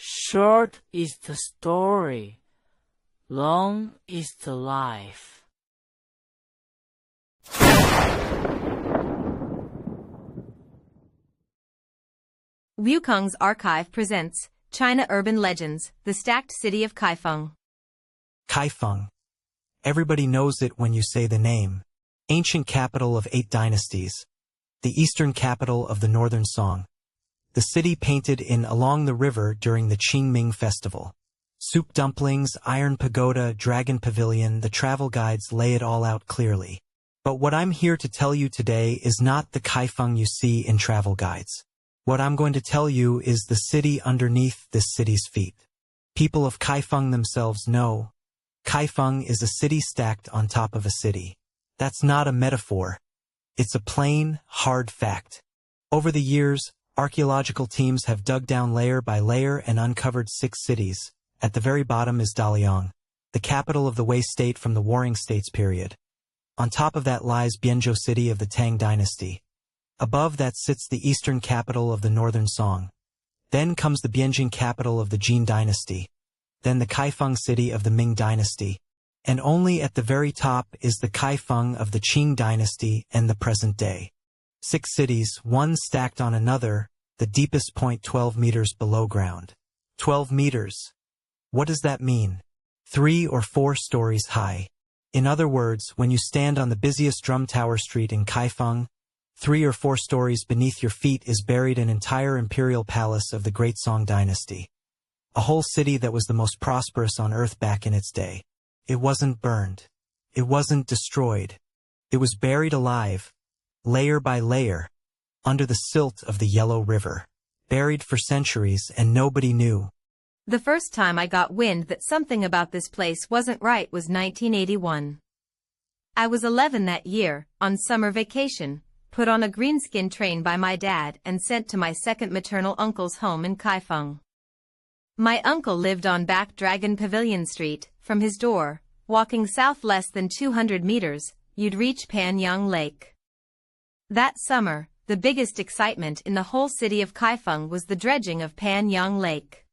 Short is the story, long is the life. Wukong's archive presents China Urban Legends, the Stacked City of Kaifeng. Kaifeng. Everybody knows it when you say the name. Ancient capital of 8 dynasties. The eastern capital of the northern Song. The city painted in along the river during the Qingming festival. Soup dumplings, iron pagoda, dragon pavilion, the travel guides lay it all out clearly. But what I'm here to tell you today is not the Kaifeng you see in travel guides. What I'm going to tell you is the city underneath this city's feet. People of Kaifeng themselves know. Kaifeng is a city stacked on top of a city. That's not a metaphor. It's a plain, hard fact. Over the years, archaeological teams have dug down layer by layer and uncovered 6 cities. At the very bottom is Daliang, the capital of the Wei state from the Warring States period. On top of that lies Bianzhou city of the Tang dynasty. Above that sits the eastern capital of the northern Song. Then comes the Bianzhou capital of the Jin dynasty. Then the Kaifeng city of the Ming dynasty. And only at the very top is the Kaifeng of the Qing dynasty and the present day. 6 cities, one stacked on another, the deepest point 12 meters below ground. 12 meters. What does that mean? 3 or 4 stories high. In other words, when you stand on the busiest drum tower street in Kaifeng, 3 or 4 stories beneath your feet is buried an entire imperial palace of the Great Song dynasty. A whole city that was the most prosperous on earth back in its day. It wasn't burned. It wasn't destroyed. It was buried alive, layer by layer, under the silt of the Yellow River. Buried for centuries and nobody knew. The first time I got wind that something about this place wasn't right was 1981. I was 11 that year, on summer vacation, put on a greenskin train by my dad and sent to my second maternal uncle's home in Kaifeng. My uncle lived on Back Dragon Pavilion Street. From his door, walking south less than 200 meters, you'd reach Panyang Lake. That summer, the biggest excitement in the whole city of Kaifeng was the dredging of Panyang Lake.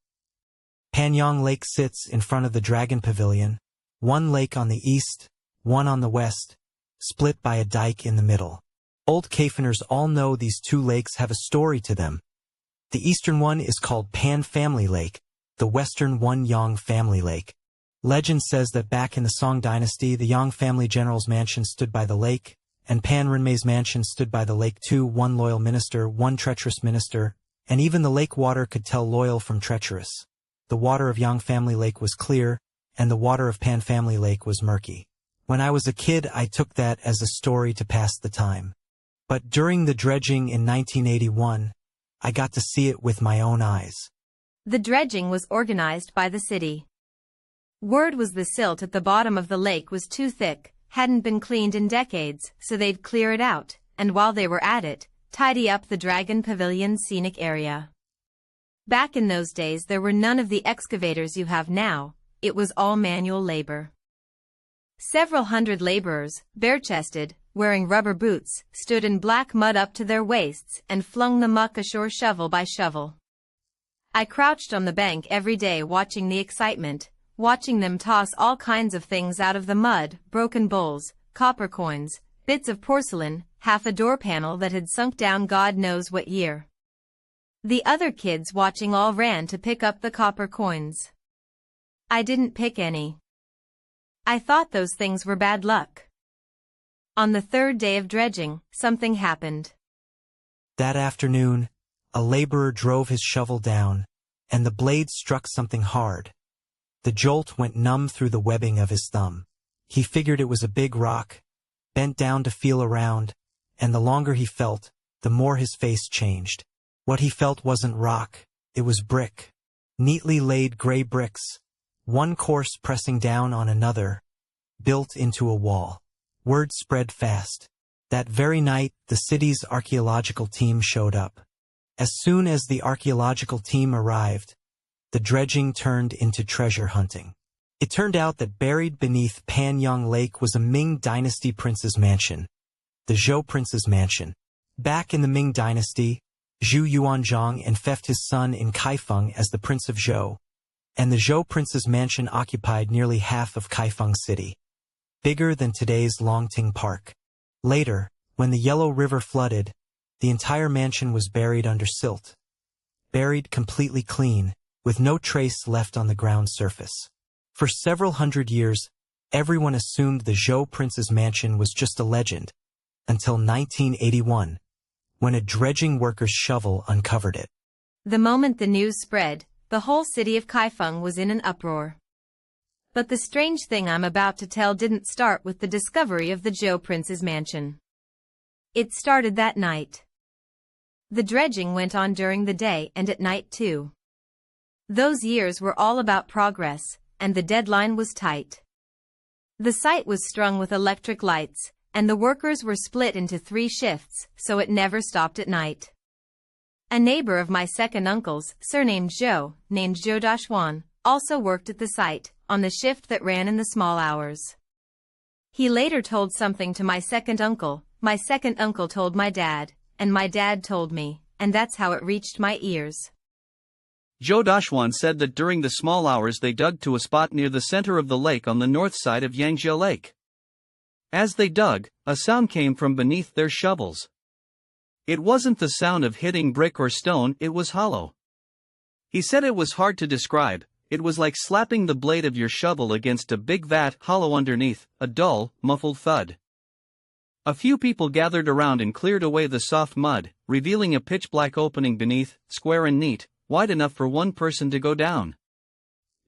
Panyang Lake sits in front of the Dragon Pavilion, one lake on the east, one on the west, split by a dike in the middle. Old Kaifengers all know these 2 lakes have a story to them. The eastern one is called Pan Family Lake, the western one Yang Family Lake. Legend says that back in the Song dynasty, the Yang family general's mansion stood by the lake, and Pan Rinmei's mansion stood by the lake too, one loyal minister, one treacherous minister, and even the lake water could tell loyal from treacherous. The water of Yang family lake was clear, and the water of Pan family lake was murky. When I was a kid, I took that as a story to pass the time. But during the dredging in 1981, I got to see it with my own eyes. The dredging was organized by the city. Word was the silt at the bottom of the lake was too thick, hadn't been cleaned in decades, so they'd clear it out, and while they were at it, tidy up the Dragon Pavilion scenic area. Back in those days there were none of the excavators you have now, it was all manual labor. Several hundred laborers, bare-chested, wearing rubber boots, stood in black mud up to their waists and flung the muck ashore shovel by shovel. I crouched on the bank every day watching the excitement, watching them toss all kinds of things out of the mud, broken bowls, copper coins, bits of porcelain, half a door panel that had sunk down God knows what year. The other kids watching all ran to pick up the copper coins. I didn't pick any. I thought those things were bad luck. On the 3rd day of dredging, something happened. That afternoon, a laborer drove his shovel down, and the blade struck something hard. The jolt went numb through the webbing of his thumb. He figured it was a big rock, bent down to feel around, and the longer he felt, the more his face changed. What he felt wasn't rock, it was brick. Neatly laid gray bricks, one course pressing down on another, built into a wall. Word spread fast. That very night, the city's archaeological team showed up. As soon as the archaeological team arrived, the dredging turned into treasure hunting. It turned out that buried beneath Panyang Lake was a Ming-dynasty prince's mansion, the Zhou prince's mansion. Back in the Ming dynasty, Zhu Yuanzhang enfeoffed his son in Kaifeng as the Prince of Zhou, and the Zhou prince's mansion occupied nearly half of Kaifeng city, bigger than today's Longting Park. Later, when the Yellow River flooded, the entire mansion was buried under silt, buried completely clean, with no trace left on the ground surface. For several hundred years, everyone assumed the Zhou prince's mansion was just a legend, until 1981, when a dredging worker's shovel uncovered it. The moment the news spread, the whole city of Kaifeng was in an uproar. But the strange thing I'm about to tell didn't start with the discovery of the Zhou prince's mansion. It started that night. The dredging went on during the day and at night too. Those years were all about progress, and the deadline was tight. The site was strung with electric lights, and the workers were split into 3 shifts, so it never stopped at night. A neighbor of my second uncle's, surnamed Zhou, named Zhou Dashuan, also worked at the site, on the shift that ran in the small hours. He later told something to my second uncle told my dad, and my dad told me, and that's how it reached my ears. Zhou Dashuan said that during the small hours they dug to a spot near the center of the lake on the north side of Yangzhou Lake. As they dug, a sound came from beneath their shovels. It wasn't the sound of hitting brick or stone, it was hollow. He said it was hard to describe, it was like slapping the blade of your shovel against a big vat, hollow underneath, a dull, muffled thud. A few people gathered around and cleared away the soft mud, revealing a pitch-black opening beneath, square and neat, wide enough for one person to go down.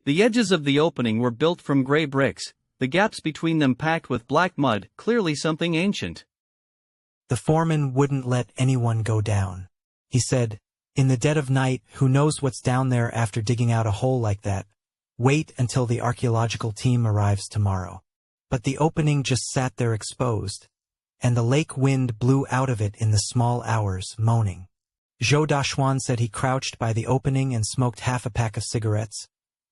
The edges of the opening were built from gray bricks, the gaps between them packed with black mud, clearly something ancient. The foreman wouldn't let anyone go down. He said, "In the dead of night, who knows what's down there after digging out a hole like that? Wait until the archaeological team arrives tomorrow." But the opening just sat there exposed, and the lake wind blew out of it in the small hours, moaning. Zhou Dashuan said he crouched by the opening and smoked half a pack of cigarettes,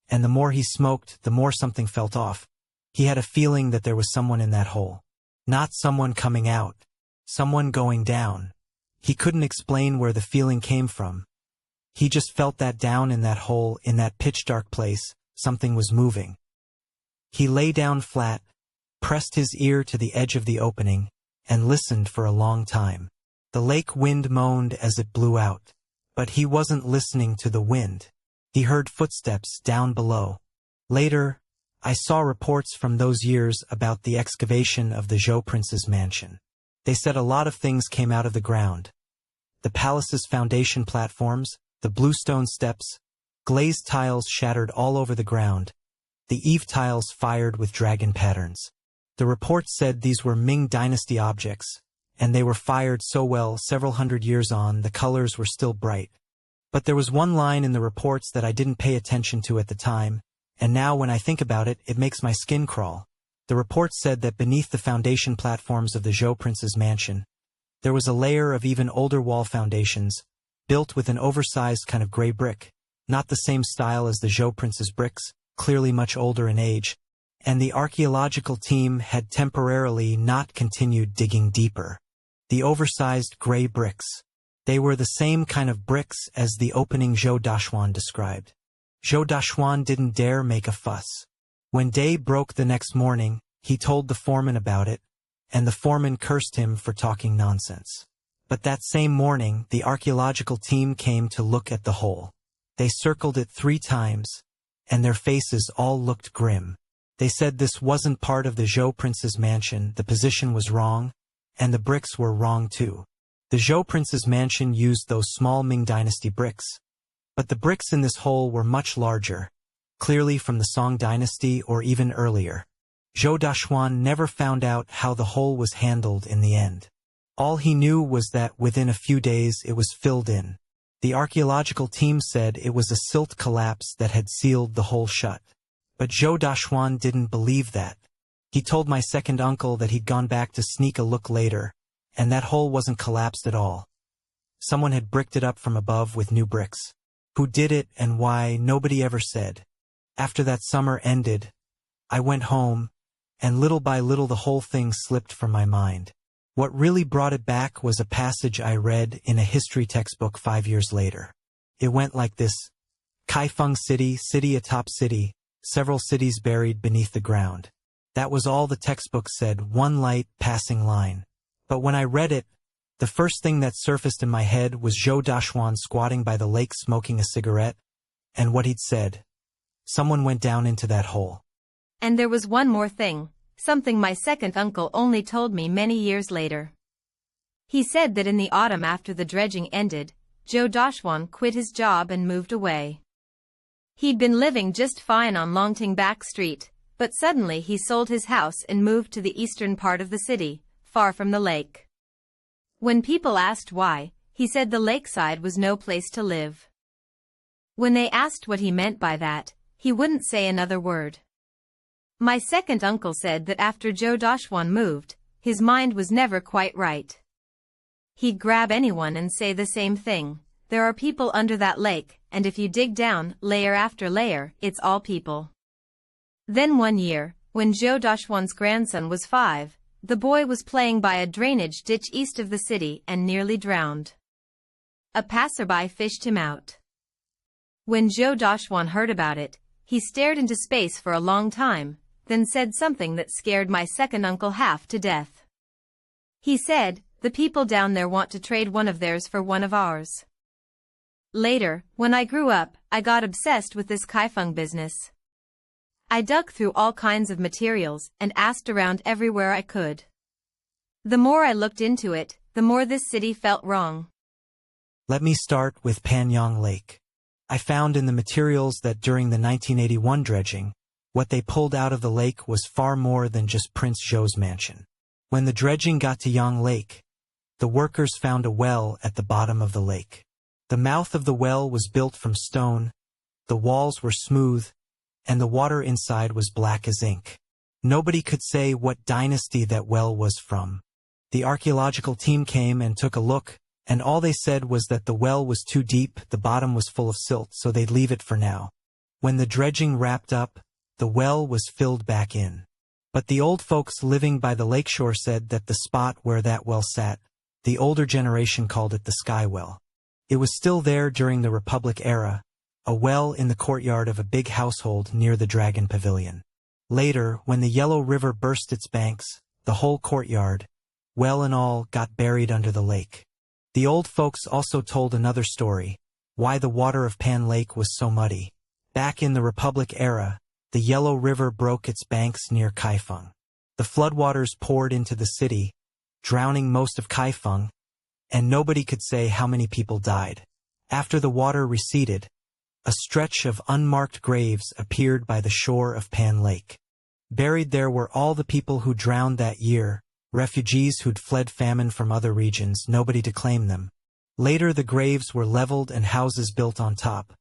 and the more he smoked, the more something felt off. He had a feeling that there was someone in that hole. Not someone coming out, someone going down. He couldn't explain where the feeling came from. He just felt that down in that hole, in that pitch-dark place, something was moving. He lay down flat, pressed his ear to the edge of the opening, and listened for a long time. The lake wind moaned as it blew out, but he wasn't listening to the wind. He heard footsteps down below. Later, I saw reports from those years about the excavation of the Zhou prince's mansion. They said a lot of things came out of the ground. The palace's foundation platforms, the bluestone steps, glazed tiles shattered all over the ground, the eave tiles fired with dragon patterns. The reports said these were Ming-dynasty objects, and they were fired so well several hundred years on the colors were still bright. But there was one line in the reports that I didn't pay attention to at the time, and now when I think about it, it makes my skin crawl. The report said that beneath the foundation platforms of the Zhou prince's mansion, there was a layer of even older wall foundations, built with an oversized kind of gray brick, not the same style as the Zhou prince's bricks, clearly much older in age, and the archaeological team had temporarily not continued digging deeper. The oversized gray bricks. They were the same kind of bricks as the opening Zhou Dashuan described. Zhou Dashuan didn't dare make a fuss. When day broke the next morning, he told the foreman about it, and the foreman cursed him for talking nonsense. But that same morning, the archaeological team came to look at the hole. They circled it 3 times, and their faces all looked grim. They said this wasn't part of the Zhou prince's mansion, the position was wrong, and the bricks were wrong too. The Zhou prince's mansion used those small Ming-dynasty bricks, but the bricks in this hole were much larger, clearly from the Song dynasty or even earlier. Zhou Dashuan never found out how the hole was handled in the end. All he knew was that within a few days it was filled in. The archaeological team said it was a silt collapse that had sealed the hole shut. But Zhou Dashuan didn't believe that. He told my second uncle that he'd gone back to sneak a look later, and that hole wasn't collapsed at all. Someone had bricked it up from above with new bricks. Who did it and why, nobody ever said. After that summer ended, I went home, and little by little the whole thing slipped from my mind. What really brought it back was a passage I read in a history textbook 5 years later. It went like this: Kaifeng City, city atop city, several cities buried beneath the ground. That was all the textbook said, one light, passing line. But when I read it, the first thing that surfaced in my head was Zhou Dashuan squatting by the lake smoking a cigarette, and what he'd said. Someone went down into that hole. And there was one more thing, something my second uncle only told me many years later. He said that in the autumn after the dredging ended, Zhou Dashuan quit his job and moved away. He'd been living just fine on Longting Back Street, but suddenly he sold his house and moved to the eastern part of the city, far from the lake. When people asked why, he said the lakeside was no place to live. When they asked what he meant by that, he wouldn't say another word. My second uncle said that after Zhou Dashuan moved, his mind was never quite right. He'd grab anyone and say the same thing: there are people under that lake, and if you dig down, layer after layer, it's all people. Then one year, when Zhou Dashuan's grandson was 5, the boy was playing by a drainage ditch east of the city and nearly drowned. A passerby fished him out. When Zhou Dashuan heard about it, he stared into space for a long time, then said something that scared my second uncle half to death. He said, "The people down there want to trade one of theirs for one of ours." Later, when I grew up, I got obsessed with this Kaifeng business. I dug through all kinds of materials and asked around everywhere I could. The more I looked into it, the more this city felt wrong. Let me start with Panyang Lake. I found in the materials that during the 1981 dredging, what they pulled out of the lake was far more than just Prince Zhou's mansion. When the dredging got to Yang Lake, the workers found a well at the bottom of the lake. The mouth of the well was built from stone, the walls were smooth, and the water inside was black as ink. Nobody could say what dynasty that well was from. The archaeological team came and took a look, and all they said was that the well was too deep, the bottom was full of silt, so they'd leave it for now. When the dredging wrapped up, the well was filled back in. But the old folks living by the lakeshore said that the spot where that well sat, the older generation called it the Sky Well. It was still there during the Republic era, a well in the courtyard of a big household near the Dragon Pavilion. Later, when the Yellow River burst its banks, the whole courtyard, well and all, got buried under the lake. The old folks also told another story, why the water of Pan Lake was so muddy. Back in the Republic era, the Yellow River broke its banks near Kaifeng. The floodwaters poured into the city, drowning most of Kaifeng, and nobody could say how many people died. After the water receded, a stretch of unmarked graves appeared by the shore of Pan Lake. Buried there were all the people who drowned that year, refugees who'd fled famine from other regions, nobody to claim them. Later the graves were leveled and houses built on top.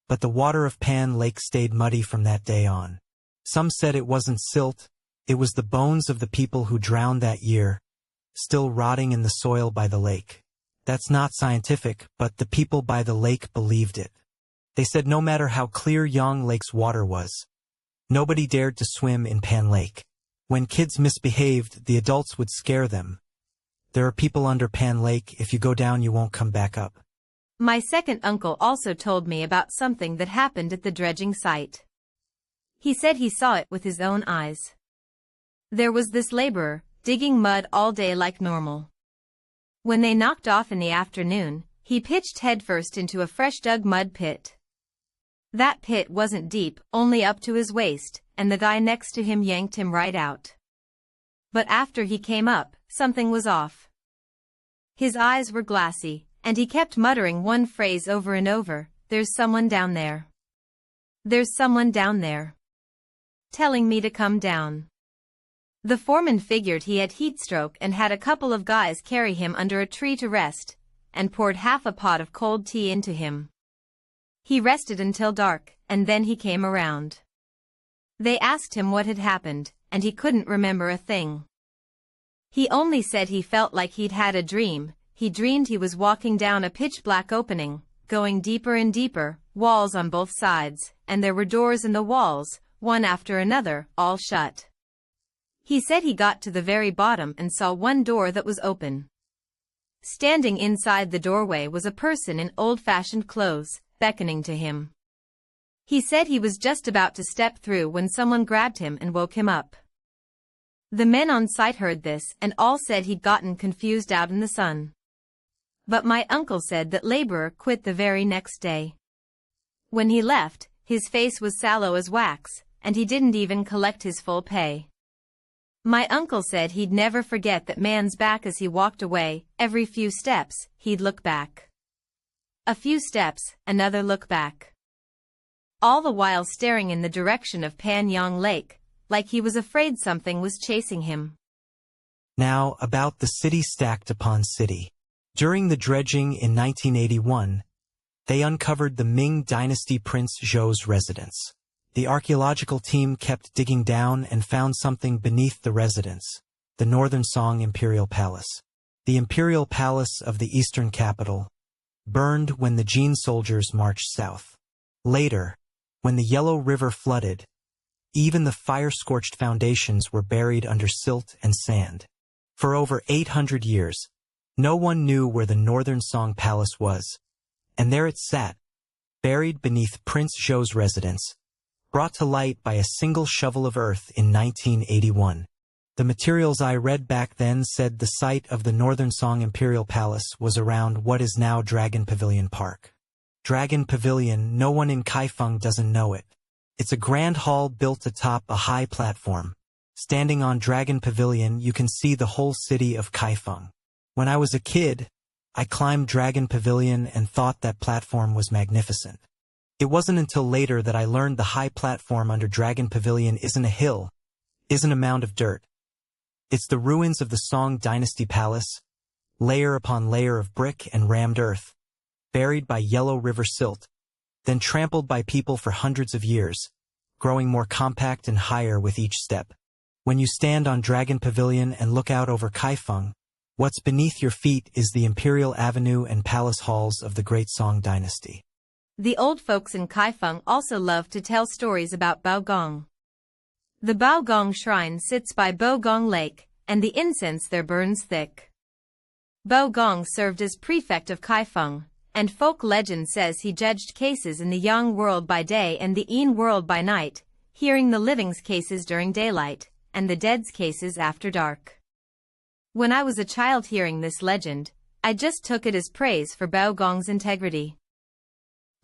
But the water of Pan Lake stayed muddy from that day on. Some said it wasn't silt, it was the bones of the people who drowned that year, still rotting in the soil by the lake. That's not scientific, but the people by the lake believed it. They said no matter how clear Yang Lake's water was, nobody dared to swim in Pan Lake. When kids misbehaved, the adults would scare them. There are people under Pan Lake, if you go down you won't come back up. My second uncle also told me about something that happened at the dredging site. He said he saw it with his own eyes. There was this laborer, digging mud all day like normal. When they knocked off in the afternoon, he pitched headfirst into a fresh-dug mud pit. That pit wasn't deep, only up to his waist, and the guy next to him yanked him right out. But after he came up, something was off. His eyes were glassy, and he kept muttering one phrase over and over: "There's someone down there. There's someone down there. Telling me to come down." The foreman figured he had heatstroke and had a couple of guys carry him under a tree to rest, and poured half a pot of cold tea into him. He rested until dark, and then he came around. They asked him what had happened, and he couldn't remember a thing. He only said he felt like he'd had a dream. He dreamed he was walking down a pitch-black opening, going deeper and deeper, walls on both sides, and there were doors in the walls, one after another, all shut. He said he got to the very bottom and saw one door that was open. Standing inside the doorway was a person in old-fashioned clothes, beckoning to him. He said he was just about to step through when someone grabbed him and woke him up. The men on site heard this and all said he'd gotten confused out in the sun. But my uncle said that laborer quit the very next day. When he left, his face was sallow as wax, and he didn't even collect his full pay. My uncle said he'd never forget that man's back as he walked away. Every few steps, he'd look back. A few steps, another look back. All the while staring in the direction of Panyang Lake, like he was afraid something was chasing him. Now, about the city stacked upon city. During the dredging in 1981, they uncovered the Ming-dynasty Prince Zhou's residence. The archaeological team kept digging down and found something beneath the residence, the Northern Song Imperial Palace. The Imperial Palace of the eastern capital burned when the Jin soldiers marched south. Later, when the Yellow River flooded, even the fire-scorched foundations were buried under silt and sand. For over 800 years, no one knew where the Northern Song Palace was, and there it sat, buried beneath Prince Zhou's residence, brought to light by a single shovel of earth in 1981. The materials I read back then said the site of the Northern Song Imperial Palace was around what is now Dragon Pavilion Park. Dragon Pavilion, no one in Kaifeng doesn't know it. It's a grand hall built atop a high platform. Standing on Dragon Pavilion, you can see the whole city of Kaifeng. When I was a kid, I climbed Dragon Pavilion and thought that platform was magnificent. It wasn't until later that I learned the high platform under Dragon Pavilion isn't a hill, isn't a mound of dirt. It's the ruins of the Song Dynasty Palace, layer upon layer of brick and rammed earth, buried by Yellow River silt, then trampled by people for hundreds of years, growing more compact and higher with each step. When you stand on Dragon Pavilion and look out over Kaifeng, what's beneath your feet is the Imperial Avenue and Palace Halls of the Great Song Dynasty. The old folks in Kaifeng also love to tell stories about Baogong. The Baogong shrine sits by Baogong Lake, and the incense there burns thick. Baogong served as prefect of Kaifeng, and folk legend says he judged cases in the Yang world by day and the Yin world by night, hearing the living's cases during daylight, and the dead's cases after dark. When I was a child hearing this legend, I just took it as praise for Baogong's integrity.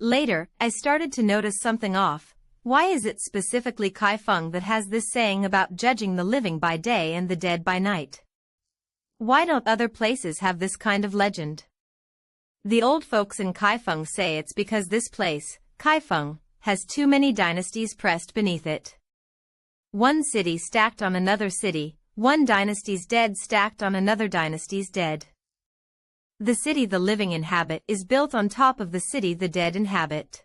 Later, I started to notice something off. Why is it specifically Kaifeng that has this saying about judging the living by day and the dead by night? Why don't other places have this kind of legend? The old folks in Kaifeng say it's because this place, Kaifeng, has too many dynasties pressed beneath it. One city stacked on another city, one dynasty's dead stacked on another dynasty's dead. The city the living inhabit is built on top of the city the dead inhabit.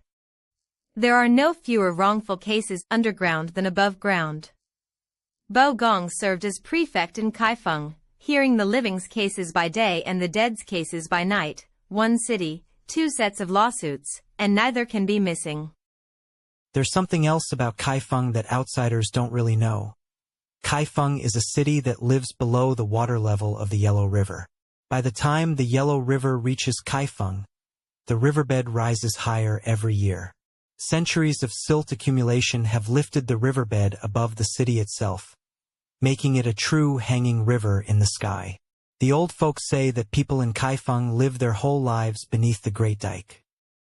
There are no fewer wrongful cases underground than above ground. Baogong served as prefect in Kaifeng, hearing the living's cases by day and the dead's cases by night, one city, two sets of lawsuits, and neither can be missing. There's something else about Kaifeng that outsiders don't really know. Kaifeng is a city that lives below the water level of the Yellow River. By the time the Yellow River reaches Kaifeng, the riverbed rises higher every year. Centuries of silt accumulation have lifted the riverbed above the city itself, making it a true hanging river in the sky. The old folks say that people in Kaifeng live their whole lives beneath the Great Dike.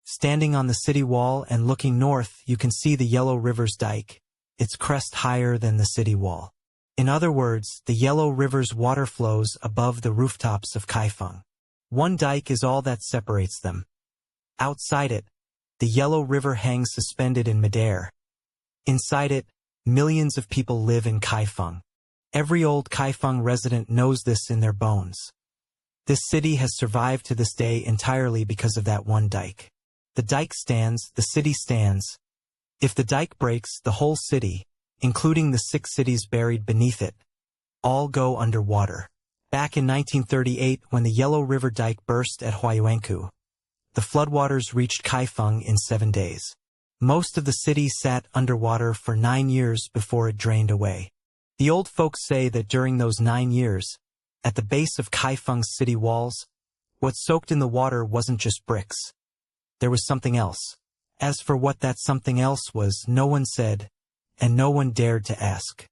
Standing on the city wall and looking north, you can see the Yellow River's dike, its crest higher than the city wall. In other words, the Yellow River's water flows above the rooftops of Kaifeng. One dike is all that separates them. Outside it, the Yellow River hangs suspended in midair. Inside it, millions of people live in Kaifeng. Every old Kaifeng resident knows this in their bones. This city has survived to this day entirely because of that one dike. The dike stands, the city stands. If the dike breaks, the whole city, including the 6 cities buried beneath it, all go underwater. Back in 1938, when the Yellow River dike burst at Huayuankou, the floodwaters reached Kaifeng in 7 days. Most of the city sat underwater for 9 years before it drained away. The old folks say that during those 9 years, at the base of Kaifeng's city walls, what soaked in the water wasn't just bricks. There was something else. As for what that something else was, no one said, and no one dared to ask.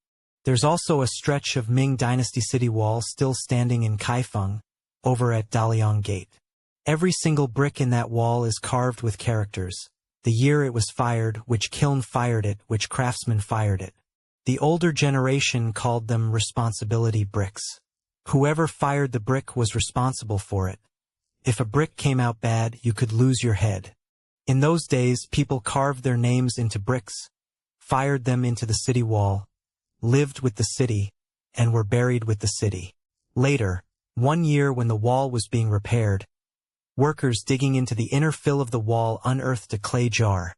There's also a stretch of Ming-dynasty city wall still standing in Kaifeng, over at Daliang Gate. Every single brick in that wall is carved with characters. The year it was fired, which kiln fired it, which craftsman fired it. The older generation called them responsibility bricks. Whoever fired the brick was responsible for it. If a brick came out bad, you could lose your head. In those days, people carved their names into bricks, fired them into the city wall, lived with the city, and were buried with the city. Later, one year when the wall was being repaired, workers digging into the inner fill of the wall unearthed a clay jar,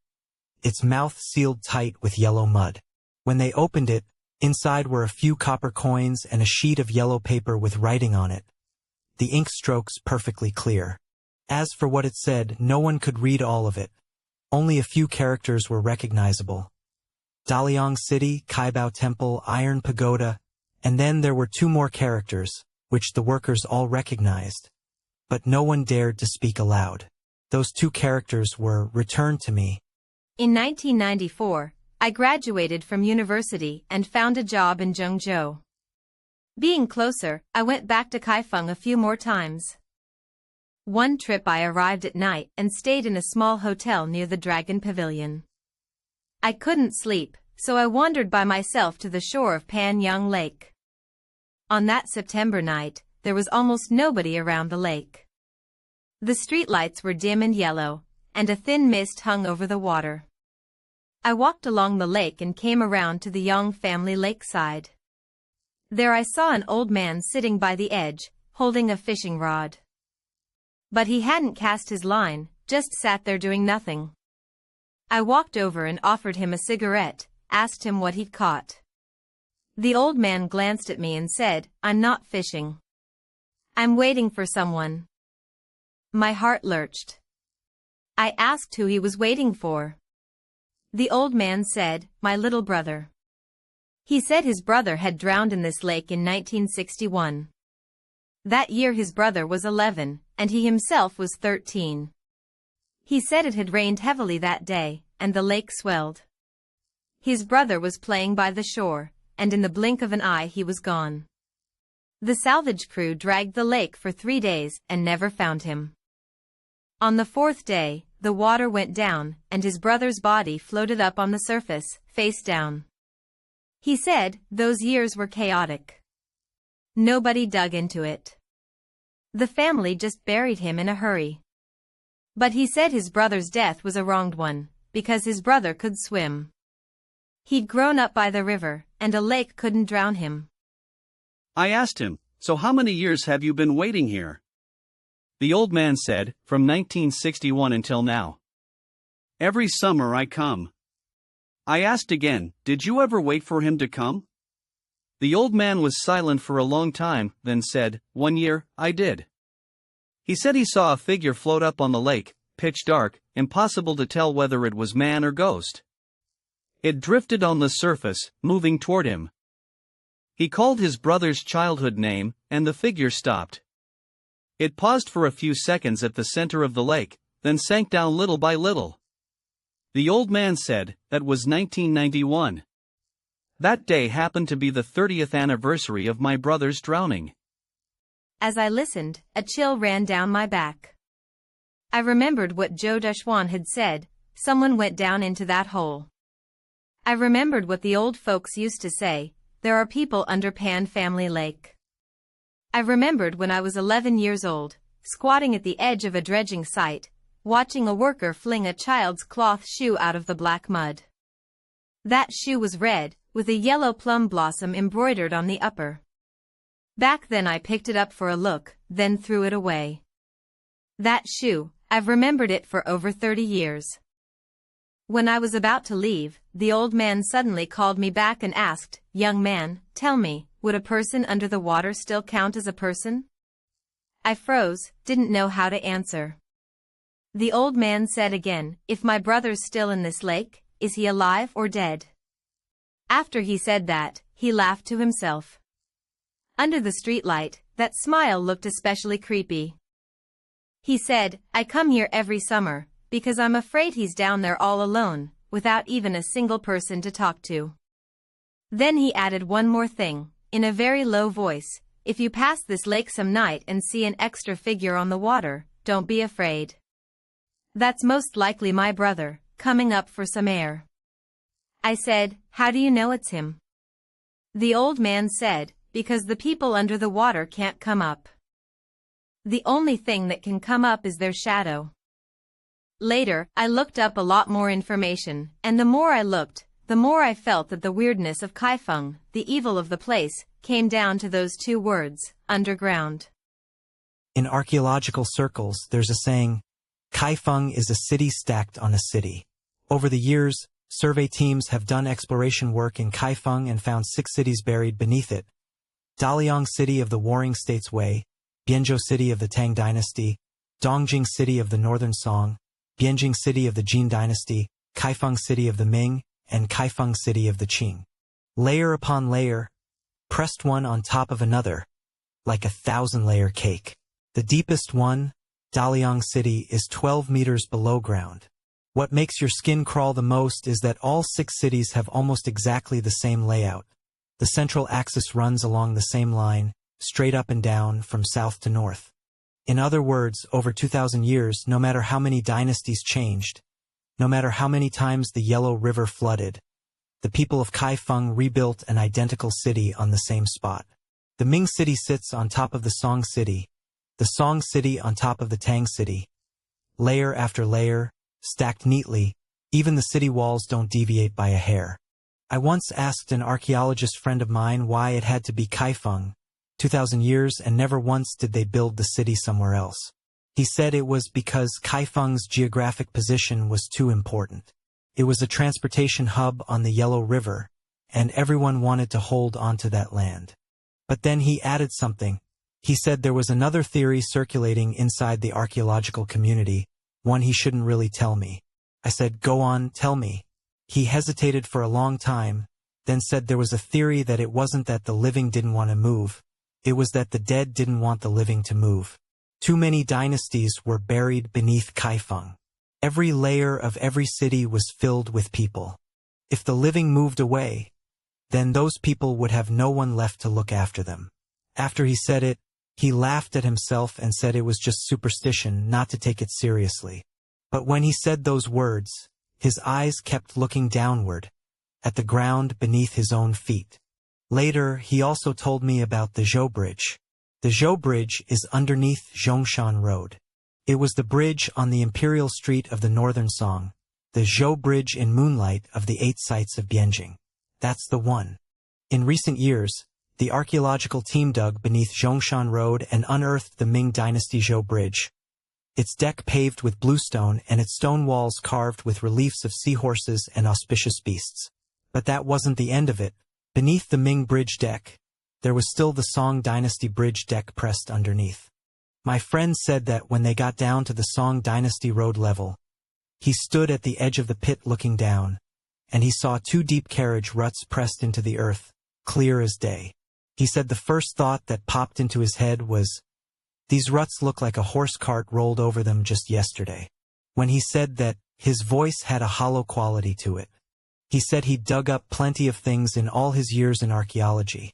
its mouth sealed tight with yellow mud. When they opened it, inside were a few copper coins and a sheet of yellow paper with writing on it, the ink strokes perfectly clear. As for what it said, no one could read all of it. Only a few characters were recognizable. Daliang City, Kaibao Temple, Iron Pagoda, and then there were 2 more characters, which the workers all recognized. But no one dared to speak aloud. Those 2 characters were returned to me. In 1994, I graduated from university and found a job in Zhengzhou. Being closer, I went back to Kaifeng a few more times. One trip I arrived at night and stayed in a small hotel near the Dragon Pavilion. I couldn't sleep, so I wandered by myself to the shore of Panyang Lake. On that September night, there was almost nobody around the lake. The streetlights were dim and yellow, and a thin mist hung over the water. I walked along the lake and came around to the Yang family lakeside. There I saw an old man sitting by the edge, holding a fishing rod. But he hadn't cast his line, just sat there doing nothing. I walked over and offered him a cigarette, asked him what he'd caught. The old man glanced at me and said, "I'm not fishing. I'm waiting for someone." My heart lurched. I asked who he was waiting for. The old man said, "My little brother." He said his brother had drowned in this lake in 1961. That year his brother was 11, and he himself was 13. He said it had rained heavily that day, and the lake swelled. His brother was playing by the shore, and in the blink of an eye he was gone. The salvage crew dragged the lake for 3 days and never found him. On the 4th day, the water went down, and his brother's body floated up on the surface, face down. He said, those years were chaotic. Nobody dug into it. The family just buried him in a hurry. But he said his brother's death was a wronged one, because his brother could swim. He'd grown up by the river, and a lake couldn't drown him. I asked him, "So how many years have you been waiting here?" The old man said, "From 1961 until now. Every summer I come." I asked again, "Did you ever wait for him to come?" The old man was silent for a long time, then said, "1 year, I did." He said he saw a figure float up on the lake, pitch dark, impossible to tell whether it was man or ghost. It drifted on the surface, moving toward him. He called his brother's childhood name, and the figure stopped. It paused for a few seconds at the center of the lake, then sank down little by little. The old man said, that was 1991. That day happened to be the 30th anniversary of my brother's drowning. As I listened, a chill ran down my back. I remembered what Zhou Dashuan had said, someone went down into that hole. I remembered what the old folks used to say, there are people under Pan Family Lake. I remembered when I was 11 years old, squatting at the edge of a dredging site, watching a worker fling a child's cloth shoe out of the black mud. That shoe was red, with a yellow plum blossom embroidered on the upper. Back then I picked it up for a look, then threw it away. That shoe, I've remembered it for over 30 years. When I was about to leave, the old man suddenly called me back and asked, "Young man, tell me, would a person under the water still count as a person?" I froze, didn't know how to answer. The old man said again, "If my brother's still in this lake, is he alive or dead?" After he said that, he laughed to himself. Under the streetlight, that smile looked especially creepy. He said, I come here every summer, because I'm afraid he's down there all alone, without even a single person to talk to. Then he added one more thing, in a very low voice, if you pass this lake some night and see an extra figure on the water, don't be afraid. That's most likely my brother, coming up for some air. I said, how do you know it's him? The old man said, because the people under the water can't come up. The only thing that can come up is their shadow. Later, I looked up a lot more information, and the more I looked, the more I felt that the weirdness of Kaifeng, the evil of the place, came down to those two words, underground. In archaeological circles, there's a saying, Kaifeng is a city stacked on a city. Over the years, survey teams have done exploration work in Kaifeng and found 6 cities buried beneath it. Daliang City of the Warring States Wei, Bianzhou City of the Tang Dynasty, Dongjing City of the Northern Song, Bianjing City of the Jin Dynasty, Kaifeng City of the Ming, and Kaifeng City of the Qing. Layer upon layer, pressed one on top of another, like a 1,000-layer cake. The deepest one, Daliang City, is 12 meters below ground. What makes your skin crawl the most is that all 6 cities have almost exactly the same layout. The central axis runs along the same line, straight up and down from south to north. In other words, over 2,000 years, no matter how many dynasties changed, no matter how many times the Yellow River flooded, the people of Kaifeng rebuilt an identical city on the same spot. The Ming city sits on top of the Song city, the Song city on top of the Tang city. Layer after layer, stacked neatly, even the city walls don't deviate by a hair. I once asked an archaeologist friend of mine why it had to be Kaifeng, 2,000 years, and never once did they build the city somewhere else. He said it was because Kaifeng's geographic position was too important. It was a transportation hub on the Yellow River, and everyone wanted to hold onto that land. But then he added something. He said there was another theory circulating inside the archaeological community, one he shouldn't really tell me. I said, go on, tell me. He hesitated for a long time, then said there was a theory that it wasn't that the living didn't want to move, it was that the dead didn't want the living to move. Too many dynasties were buried beneath Kaifeng. Every layer of every city was filled with people. If the living moved away, then those people would have no one left to look after them. After he said it, he laughed at himself and said it was just superstition not to take it seriously. But when he said those words, his eyes kept looking downward, at the ground beneath his own feet. Later, he also told me about the Zhou Bridge. The Zhou Bridge is underneath Zhongshan Road. It was the bridge on the Imperial Street of the Northern Song, the Zhou Bridge in moonlight of the 8 sites of Bianjing. That's the one. In recent years, the archaeological team dug beneath Zhongshan Road and unearthed the Ming-dynasty Zhou Bridge. Its deck paved with bluestone and its stone walls carved with reliefs of seahorses and auspicious beasts. But that wasn't the end of it. Beneath the Ming Bridge deck, there was still the Song Dynasty Bridge deck pressed underneath. My friend said that when they got down to the Song Dynasty Road level, he stood at the edge of the pit looking down, and he saw 2 deep carriage ruts pressed into the earth, clear as day. He said the first thought that popped into his head was, these ruts look like a horse cart rolled over them just yesterday. When he said that, his voice had a hollow quality to it. He said he'd dug up plenty of things in all his years in archaeology,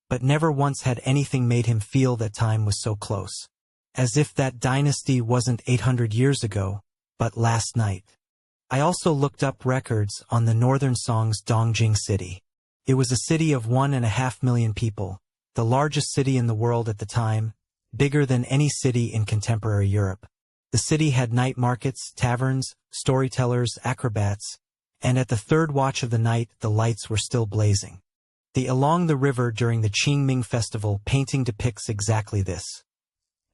but never once had anything made him feel that time was so close. As if that dynasty wasn't 800 years ago, but last night. I also looked up records on the Northern Song's Dongjing city. It was a city of 1.5 million people, the largest city in the world at the time, bigger than any city in contemporary Europe. The city had night markets, taverns, storytellers, acrobats, and at the 3rd watch of the night the lights were still blazing. Along the river during the Qingming festival painting depicts exactly this.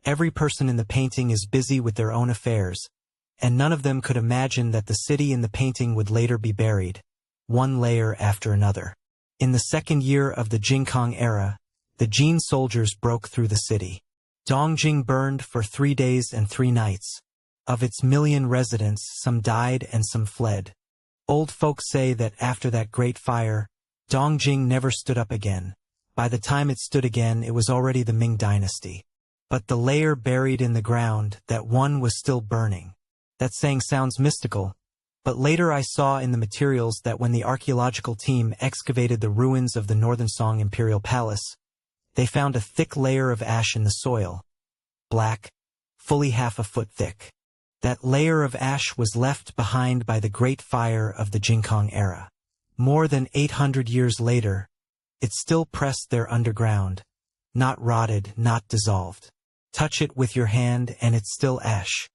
Every person in the painting is busy with their own affairs, and none of them could imagine that the city in the painting would later be buried, one layer after another. In the 2nd year of the Jingkong era, the Jin soldiers broke through the city. Dongjing burned for 3 days and 3 nights. Of its 1 million residents, some died and some fled. Old folks say that after that great fire, Dongjing never stood up again. By the time it stood again, it was already the Ming dynasty. But the layer buried in the ground, that one was still burning. That saying sounds mystical, but later I saw in the materials that when the archaeological team excavated the ruins of the Northern Song Imperial Palace, they found a thick layer of ash in the soil. Black, fully half a foot thick. That layer of ash was left behind by the Great Fire of the Jingkong era. More than 800 years later, it's still pressed there underground, not rotted, not dissolved. Touch it with your hand and it's still ash.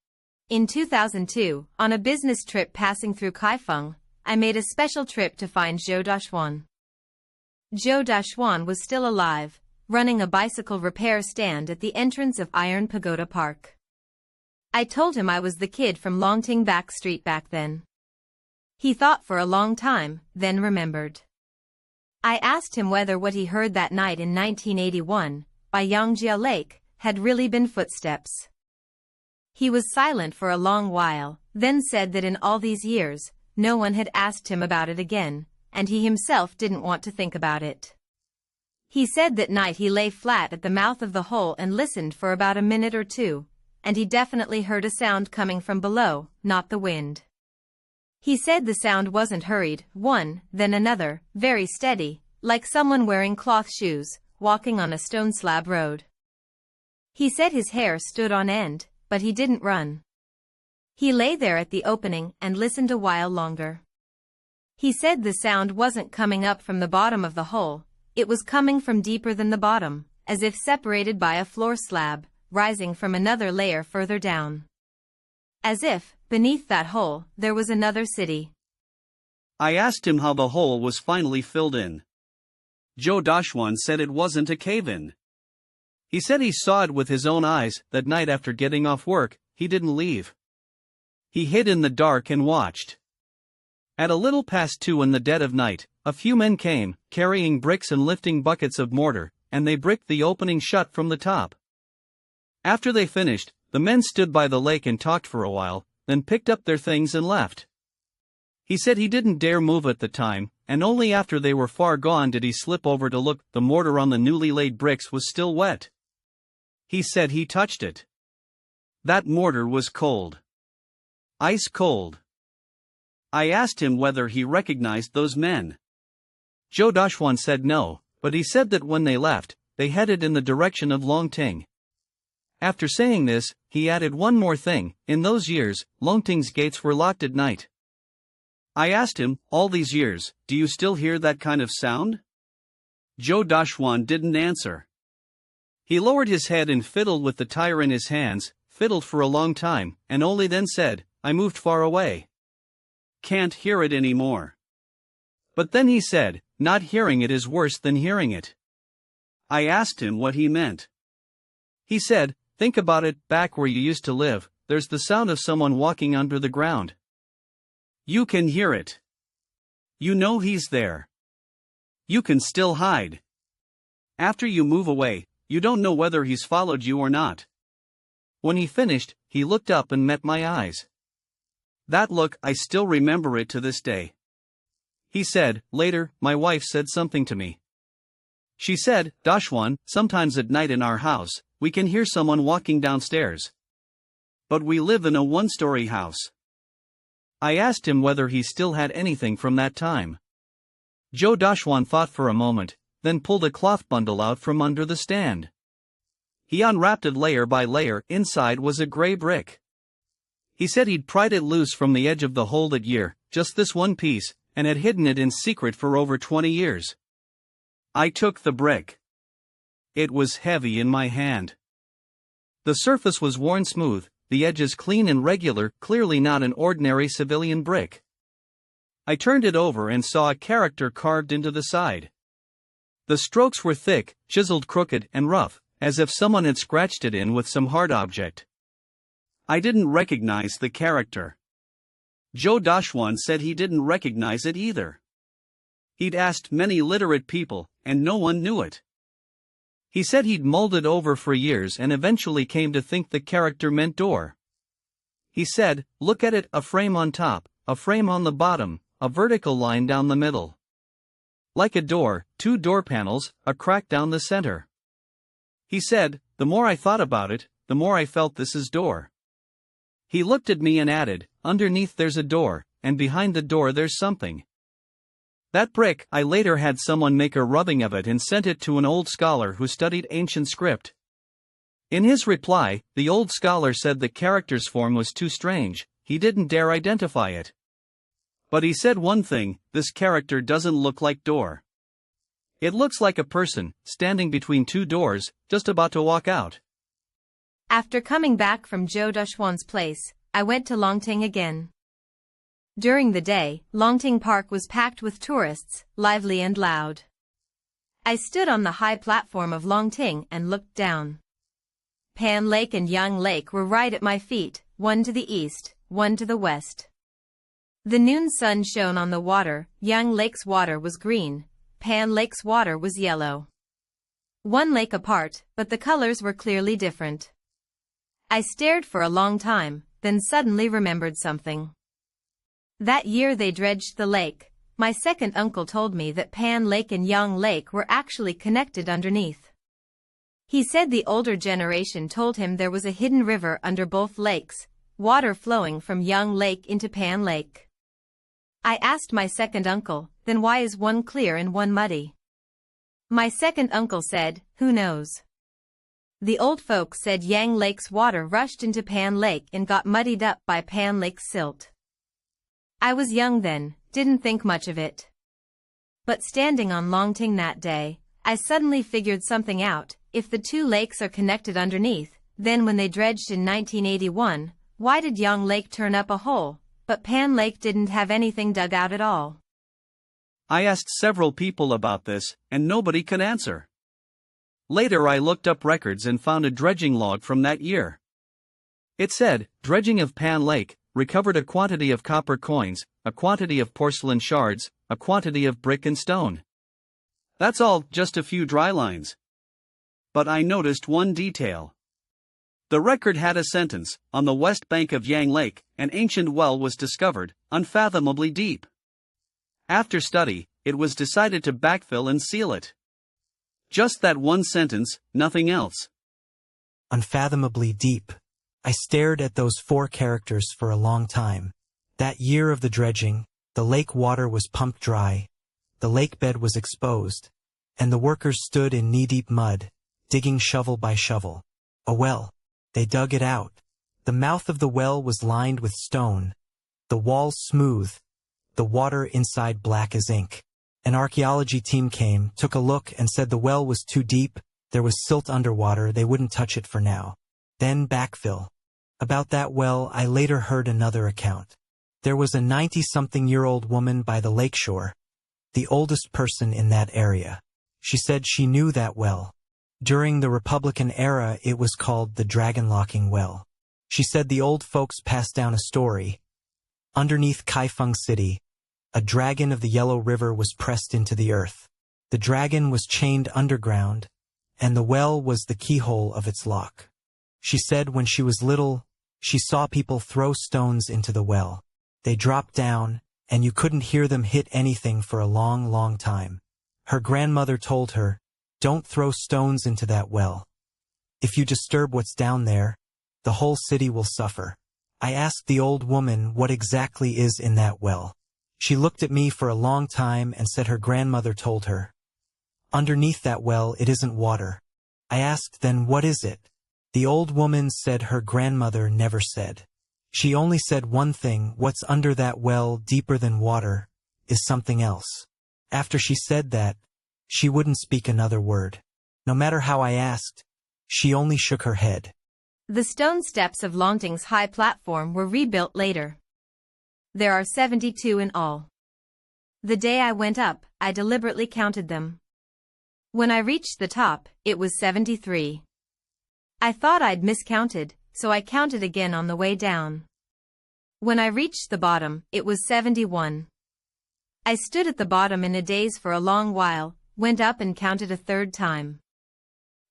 In 2002, on a business trip passing through Kaifeng, I made a special trip to find Zhou Dashuan. Zhou Dashuan was still alive, running a bicycle repair stand at the entrance of Iron Pagoda Park. I told him I was the kid from Longting Back Street back then. He thought for a long time, then remembered. I asked him whether what he heard that night in 1981, by Yangzhou Lake, had really been footsteps. He was silent for a long while, then said that in all these years, no one had asked him about it again, and he himself didn't want to think about it. He said that night he lay flat at the mouth of the hole and listened for about a minute or two, and he definitely heard a sound coming from below, not the wind. He said the sound wasn't hurried, one, then another, very steady, like someone wearing cloth shoes, walking on a stone slab road. He said his hair stood on end, but he didn't run. He lay there at the opening and listened a while longer. He said the sound wasn't coming up from the bottom of the hole, it was coming from deeper than the bottom, as if separated by a floor slab, rising from another layer further down. As if, beneath that hole, there was another city. I asked him how the hole was finally filled in. Zhou Dashuan said it wasn't a cave-in. He said he saw it with his own eyes that night after getting off work. He didn't leave. He hid in the dark and watched. At a little past 2 in the dead of night, a few men came, carrying bricks and lifting buckets of mortar, and they bricked the opening shut from the top. After they finished, the men stood by the lake and talked for a while, then picked up their things and left. He said he didn't dare move at the time, and only after they were far gone did he slip over to look. The mortar on the newly laid bricks was still wet. He said he touched it. That mortar was cold. Ice cold. I asked him whether he recognized those men. Zhou Dashuan said no, but he said that when they left, they headed in the direction of Longting. After saying this, he added one more thing: in those years, Longting's gates were locked at night. I asked him, all these years, do you still hear that kind of sound? Zhou Dashuan didn't answer. He lowered his head and fiddled with the tire in his hands, fiddled for a long time, and only then said, I moved far away. Can't hear it anymore. But then he said, not hearing it is worse than hearing it. I asked him what he meant. He said, think about it, back where you used to live, there's the sound of someone walking under the ground. You can hear it. You know he's there. You can still hide. After you move away, you don't know whether he's followed you or not. When he finished, he looked up and met my eyes. That look, I still remember it to this day. He said, later, my wife said something to me. She said, Dashuan, sometimes at night in our house, we can hear someone walking downstairs. But we live in a one-story house. I asked him whether he still had anything from that time. Zhou Dashuan thought for a moment, then pulled a cloth bundle out from under the stand. He unwrapped it layer by layer. Inside was a gray brick. He said he'd pried it loose from the edge of the hole that year, just this one piece, and had hidden it in secret for over 20 years. I took the brick. It was heavy in my hand. The surface was worn smooth, the edges clean and regular, clearly not an ordinary civilian brick. I turned it over and saw a character carved into the side. The strokes were thick, chiseled, crooked, and rough, as if someone had scratched it in with some hard object. I didn't recognize the character. Zhou Dashuan said he didn't recognize it either. He'd asked many literate people, and no one knew it. He said he'd mulled it over for years and eventually came to think the character meant door. He said, look at it, a frame on top, a frame on the bottom, a vertical line down the middle. Like a door, 2 door panels, a crack down the center. He said, the more I thought about it, the more I felt this is door. He looked at me and added, underneath there's a door, and behind the door there's something. That brick, I later had someone make a rubbing of it and sent it to an old scholar who studied ancient script. In his reply, the old scholar said the character's form was too strange, he didn't dare identify it. But he said one thing, this character doesn't look like door. It looks like a person, standing between 2 doors, just about to walk out. After coming back from Zhou Dashuan's place, I went to Longting again. During the day, Longting Park was packed with tourists, lively and loud. I stood on the high platform of Longting and looked down. Pan Lake and Yang Lake were right at my feet, one to the east, one to the west. The noon sun shone on the water, Yang Lake's water was green, Pan Lake's water was yellow. One lake apart, but the colors were clearly different. I stared for a long time, then suddenly remembered something. That year they dredged the lake. My second uncle told me that Pan Lake and Yang Lake were actually connected underneath. He said the older generation told him there was a hidden river under both lakes, water flowing from Yang Lake into Pan Lake. I asked my second uncle, then why is one clear and one muddy? My second uncle said, who knows? The old folks said Yang Lake's water rushed into Pan Lake and got muddied up by Pan Lake's silt. I was young then, didn't think much of it. But standing on Longting that day, I suddenly figured something out. If the 2 lakes are connected underneath, then when they dredged in 1981, why did Yang Lake turn up a hole, but Pan Lake didn't have anything dug out at all? I asked several people about this, and nobody could answer. Later I looked up records and found a dredging log from that year. It said, dredging of Pan Lake, recovered a quantity of copper coins, a quantity of porcelain shards, a quantity of brick and stone. That's all, just a few dry lines. But I noticed one detail. The record had a sentence, on the west bank of Yang Lake, an ancient well was discovered, unfathomably deep. After study, it was decided to backfill and seal it. Just that one sentence, nothing else. Unfathomably deep. I stared at those 4 characters for a long time. That year of the dredging, the lake water was pumped dry, the lake bed was exposed, and the workers stood in knee-deep mud, digging shovel by shovel. A well. They dug it out. The mouth of the well was lined with stone, the walls smooth, the water inside black as ink. An archaeology team came, took a look, and said the well was too deep, there was silt underwater, they wouldn't touch it for now. Then backfill. About that well I later heard another account. There was a 90-something-year-old woman by the lakeshore, the oldest person in that area. She said she knew that well. During the Republican era it was called the Dragon-Locking Well. She said the old folks passed down a story. Underneath Kaifeng City, a dragon of the Yellow River was pressed into the earth. The dragon was chained underground, and the well was the keyhole of its lock. She said when she was little, she saw people throw stones into the well. They dropped down, and you couldn't hear them hit anything for a long, long time. Her grandmother told her, "Don't throw stones into that well. If you disturb what's down there, the whole city will suffer." I asked the old woman what exactly is in that well. She looked at me for a long time and said her grandmother told her. Underneath that well it isn't water. I asked, then what is it? The old woman said her grandmother never said. She only said one thing: what's under that well, deeper than water, is something else. After she said that, she wouldn't speak another word. No matter how I asked, she only shook her head. The stone steps of Longting's high platform were rebuilt later. There are 72 in all. The day I went up, I deliberately counted them. When I reached the top, it was 73. I thought I'd miscounted, so I counted again on the way down. When I reached the bottom, it was 71. I stood at the bottom in a daze for a long while, went up and counted a third time.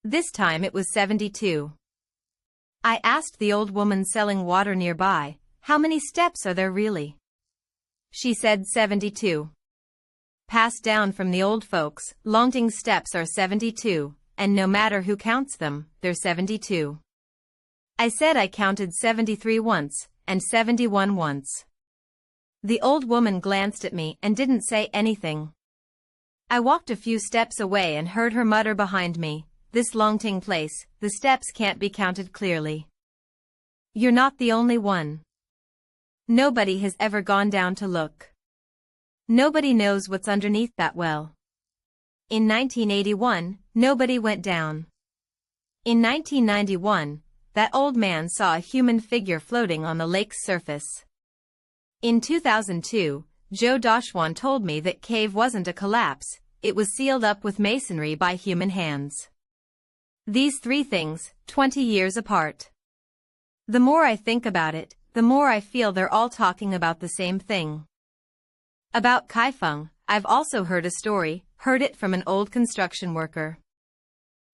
This time it was 72. I asked the old woman selling water nearby, "How many steps are there really?" She said 72. passed down from the old folks. Longting steps are 72, and no matter who counts them, they're 72. I said I counted 73 once, and 71 once. The old woman glanced at me and didn't say anything. I walked a few steps away and heard her mutter behind me, "This Longting place, the steps can't be counted clearly. You're not the only one. Nobody has ever gone down to look. Nobody knows what's underneath that well." In 1981, nobody went down. In 1991, that old man saw a human figure floating on the lake's surface. In 2002, Zhou Dashuan told me that cave wasn't a collapse, it was sealed up with masonry by human hands. These three things, 20 years apart. The more I think about it, the more I feel they're all talking about the same thing. About Kaifeng, I've also heard a story, heard it from an old construction worker.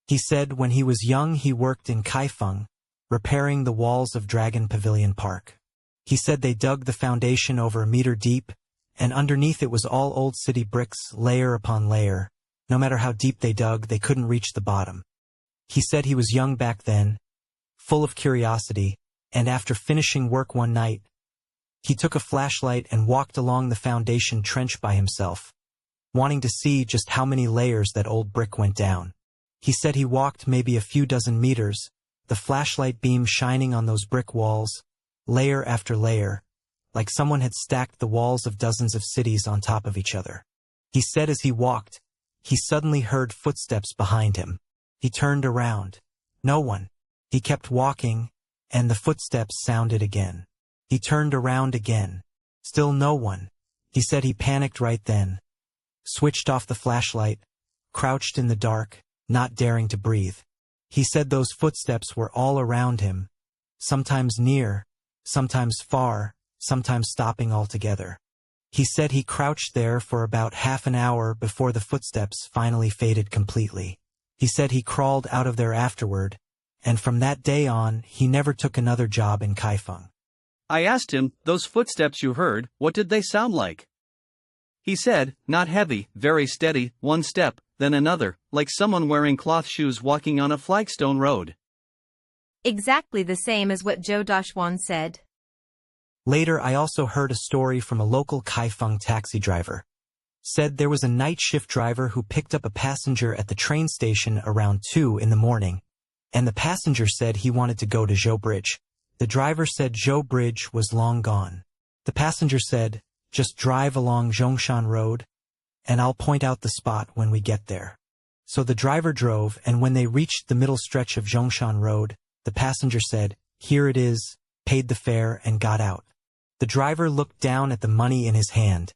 He said when he was young he worked in Kaifeng, repairing the walls of Dragon Pavilion Park. He said they dug the foundation over a meter deep, and underneath it was all old city bricks, layer upon layer. No matter how deep they dug, they couldn't reach the bottom. He said he was young back then, full of curiosity, and after finishing work one night, he took a flashlight and walked along the foundation trench by himself, wanting to see just how many layers that old brick went down. He said he walked maybe a few dozen meters, the flashlight beam shining on those brick walls, layer after layer, like someone had stacked the walls of dozens of cities on top of each other. He said as he walked, he suddenly heard footsteps behind him. He turned around. No one. He kept walking, and the footsteps sounded again. He turned around again. Still no one. He said he panicked right then, switched off the flashlight, crouched in the dark, not daring to breathe. He said those footsteps were all around him, sometimes near, sometimes far, sometimes stopping altogether. He said he crouched there for about half an hour before the footsteps finally faded completely. He said he crawled out of there afterward, and from that day on, he never took another job in Kaifeng. I asked him, "Those footsteps you heard, what did they sound like?" He said, "Not heavy, very steady, one step, then another, like someone wearing cloth shoes walking on a flagstone road." Exactly the same as what Zhou Dashuan said. Later I also heard a story from a local Kaifeng taxi driver. Said there was a night shift driver who picked up a passenger at the train station around 2 in the morning, and the passenger said he wanted to go to Zhou Bridge. The driver said Zhou Bridge was long gone. The passenger said, "Just drive along Zhongshan Road, and I'll point out the spot when we get there." So the driver drove, and when they reached the middle stretch of Zhongshan Road, the passenger said, "Here it is," paid the fare and got out. The driver looked down at the money in his hand.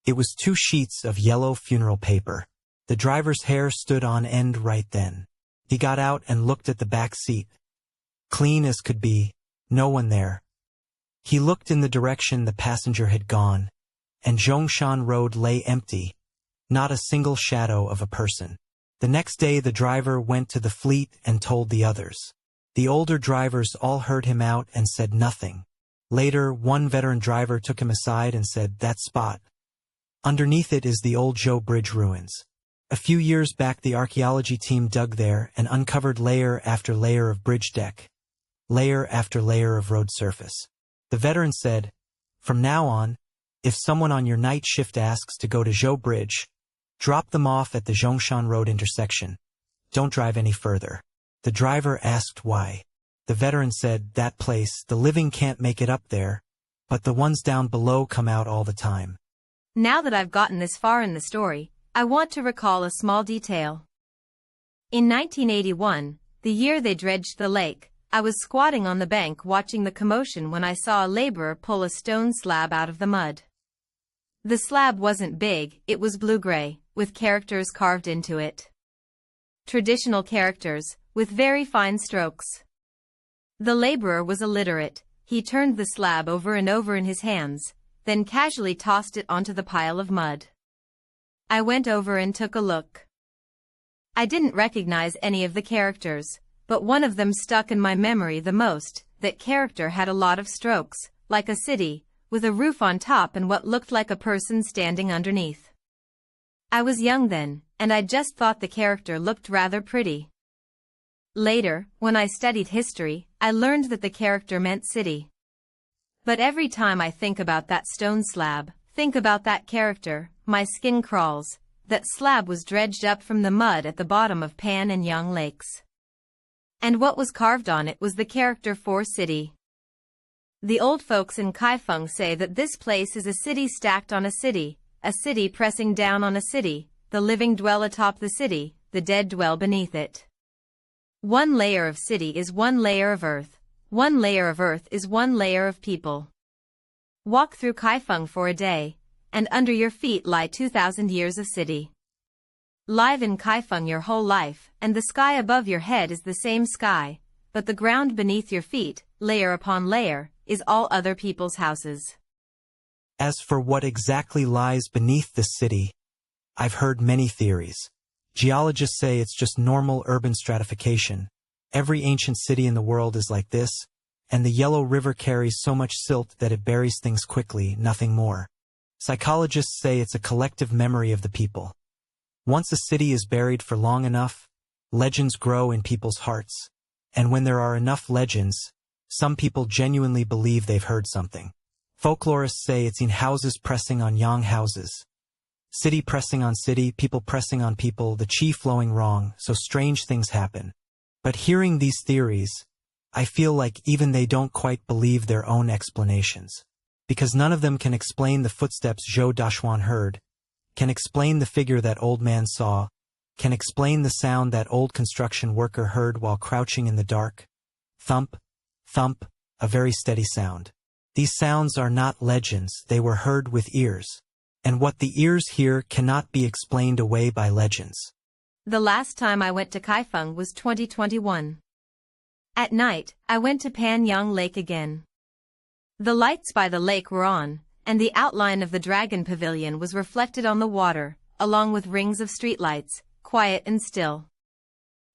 It was 2 sheets of yellow funeral paper. The driver's hair stood on end right then. He got out and looked at the back seat. Clean as could be, no one there. He looked in the direction the passenger had gone, and Zhongshan Road lay empty, not a single shadow of a person. The next day the driver went to the fleet and told the others. The older drivers all heard him out and said nothing. Later, one veteran driver took him aside and said, "That spot. Underneath it is the old Zhou Bridge ruins. A few years back the archaeology team dug there and uncovered layer after layer of bridge deck, layer after layer of road surface." The veteran said, "From now on, if someone on your night shift asks to go to Zhou Bridge, drop them off at the Zhongshan Road intersection. Don't drive any further." The driver asked why. The veteran said, "That place, the living can't make it up there, but the ones down below come out all the time." Now that I've gotten this far in the story, I want to recall a small detail. In 1981, the year they dredged the lake, I was squatting on the bank watching the commotion when I saw a laborer pull a stone slab out of the mud. The slab wasn't big, it was blue-gray, with characters carved into it. Traditional characters, with very fine strokes. The laborer was illiterate. He turned the slab over and over in his hands, then casually tossed it onto the pile of mud. I went over and took a look. I didn't recognize any of the characters, but one of them stuck in my memory the most. That character had a lot of strokes, like a city, with a roof on top and what looked like a person standing underneath. I was young then, and I just thought the character looked rather pretty. Later, when I studied history, I learned that the character meant city. But every time I think about that stone slab, think about that character, my skin crawls. That slab was dredged up from the mud at the bottom of Pan and Yang lakes. And what was carved on it was the character for city. The old folks in Kaifeng say that this place is a city stacked on a city pressing down on a city, the living dwell atop the city, the dead dwell beneath it. One layer of city is one layer of earth, one layer of earth is one layer of people. Walk through Kaifeng for a day, and under your feet lie 2,000 years of city. Live in Kaifeng your whole life, and the sky above your head is the same sky, but the ground beneath your feet, layer upon layer, is all other people's houses. As for what exactly lies beneath this city, I've heard many theories. Geologists say it's just normal urban stratification. Every ancient city in the world is like this, and the Yellow River carries so much silt that it buries things quickly, nothing more. Psychologists say it's a collective memory of the people. Once a city is buried for long enough, legends grow in people's hearts. And when there are enough legends, some people genuinely believe they've heard something. Folklorists say it's in houses pressing on yang houses. City pressing on city, people pressing on people, the chi flowing wrong, so strange things happen. But hearing these theories, I feel like even they don't quite believe their own explanations. Because none of them can explain the footsteps Zhou Dashuan heard, can explain the figure that old man saw, can explain the sound that old construction worker heard while crouching in the dark. Thump, thump, a very steady sound. These sounds are not legends, they were heard with ears. And what the ears hear cannot be explained away by legends. The last time I went to Kaifeng was 2021. At night, I went to Pan Yang Lake again. The lights by the lake were on, and the outline of the Dragon Pavilion was reflected on the water, along with rings of streetlights, quiet and still.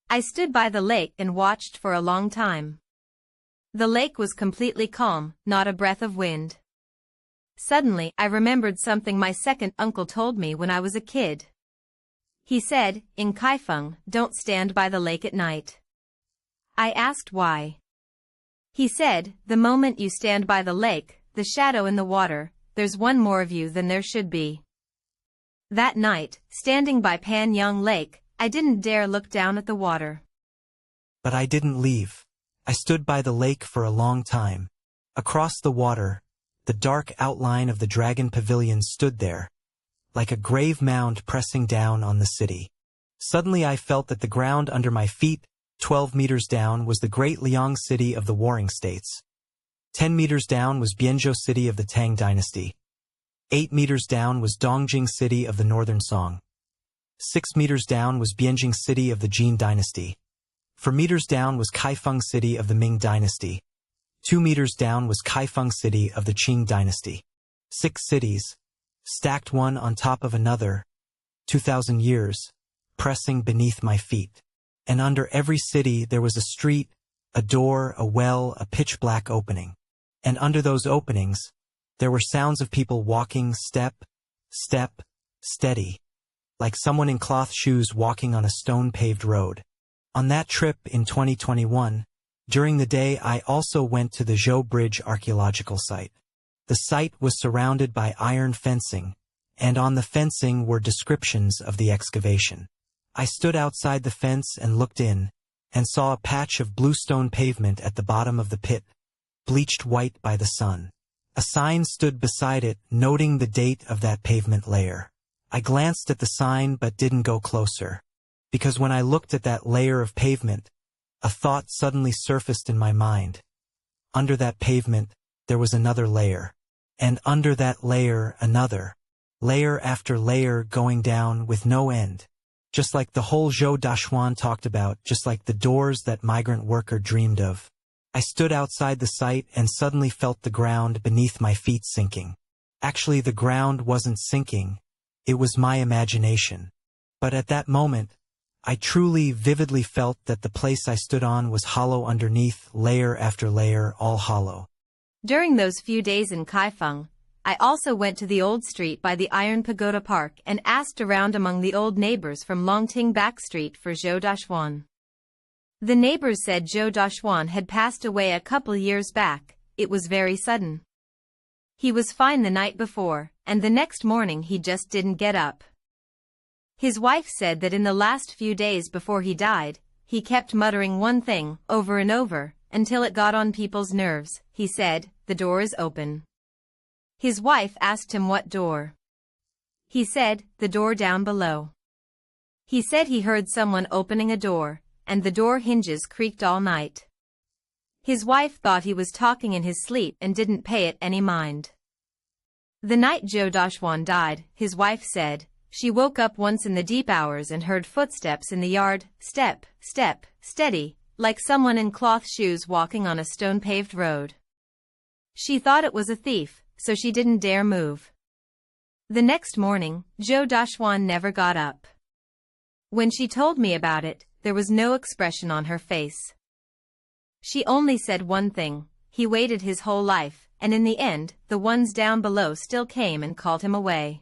I stood by the lake and watched for a long time. The lake was completely calm, not a breath of wind. Suddenly, I remembered something my second uncle told me when I was a kid. He said, in Kaifeng, don't stand by the lake at night. I asked why. He said, the moment you stand by the lake, the shadow in the water, there's one more of you than there should be. That night, standing by Pan Yang Lake, I didn't dare look down at the water. But I didn't leave. I stood by the lake for a long time. Across the water, the dark outline of the Dragon Pavilion stood there, like a grave mound pressing down on the city. Suddenly I felt that the ground under my feet, 12 meters down, was the great Liang city of the Warring States. 10 meters down was Bianzhou city of the Tang dynasty. 8 meters down was Dongjing city of the Northern Song. 6 meters down was Bianjing city of the Jin dynasty. 4 meters down was Kaifeng city of the Ming dynasty. 2 meters down was Kaifeng city of the Qing dynasty. 6 cities, stacked one on top of another, 2,000 years, pressing beneath my feet. And under every city there was a street, a door, a well, a pitch-black opening. And under those openings, there were sounds of people walking step, step, steady, like someone in cloth shoes walking on a stone-paved road. On that trip in 2021, during the day I also went to the Zhou Bridge archaeological site. The site was surrounded by iron fencing, and on the fencing were descriptions of the excavation. I stood outside the fence and looked in, and saw a patch of bluestone pavement at the bottom of the pit, bleached white by the sun. A sign stood beside it, noting the date of that pavement layer. I glanced at the sign but didn't go closer, because when I looked at that layer of pavement, a thought suddenly surfaced in my mind. Under that pavement, there was another layer, and under that layer another, layer after layer going down with no end. Just like the hole Zhou Dashuan talked about, just like the doors that migrant worker dreamed of. I stood outside the site and suddenly felt the ground beneath my feet sinking. Actually, the ground wasn't sinking, it was my imagination. But at that moment, I truly, vividly felt that the place I stood on was hollow underneath, layer after layer, all hollow. During those few days in Kaifeng, I also went to the old street by the Iron Pagoda Park and asked around among the old neighbors from Longting Back Street for Zhou Dashuan. The neighbors said Zhou Dashuan had passed away a couple years back. It was very sudden. He was fine the night before, and the next morning he just didn't get up. His wife said that in the last few days before he died, he kept muttering one thing over and over until it got on people's nerves. He said, "The door is open." His wife asked him what door. He said, "The door down below." He said he heard someone opening a door, and the door hinges creaked all night. His wife thought he was talking in his sleep and didn't pay it any mind. The night Zhou Dashuan died, his wife said, she woke up once in the deep hours and heard footsteps in the yard, step, step, steady, like someone in cloth shoes walking on a stone-paved road. She thought it was a thief, so she didn't dare move. The next morning, Zhou Dashuan never got up. When she told me about it, there was no expression on her face. She only said one thing: he waited his whole life, and in the end, the ones down below still came and called him away.